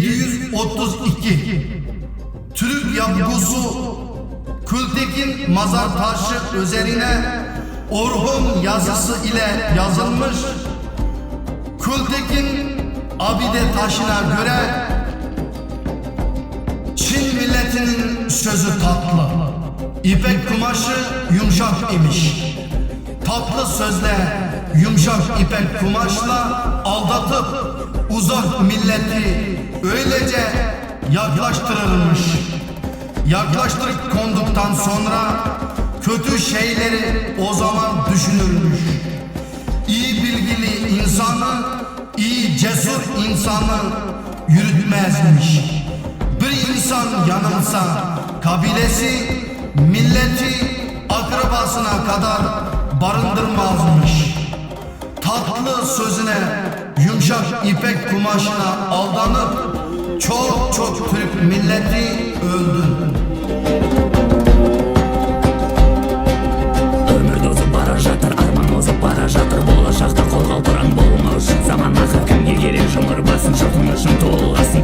1732 Türk yapgusu Kültekin mazar taşı üzerine Orhun yazısı ile yazılmış. Kültekin abide taşına göre Çin milletinin sözü tatlı, İpek kumaşı yumuşak imiş. Tatlı sözle yumuşak ipek kumaşla aldatıp uzak milleti öylece yaklaştırılmış. Yaklaştırıp konduktan sonra kötü şeyleri o zaman düşünülmüş. İyi bilgili insanı, iyi cesur insanı yürütmezmiş. Bir insan yanılsa kabilesi, milleti, akrabasına kadar barındırmazmış. Tatlı sözüne, yumuşak ipek kumaşına aldanıp çok Türk milleti öldü. Ömür dozub bara жатыр, арман озып бара жатыр. Болашақта қолға тұран болмау үшін заман ақыр кімге керек жұмыр басын жұртың үшін толғасын.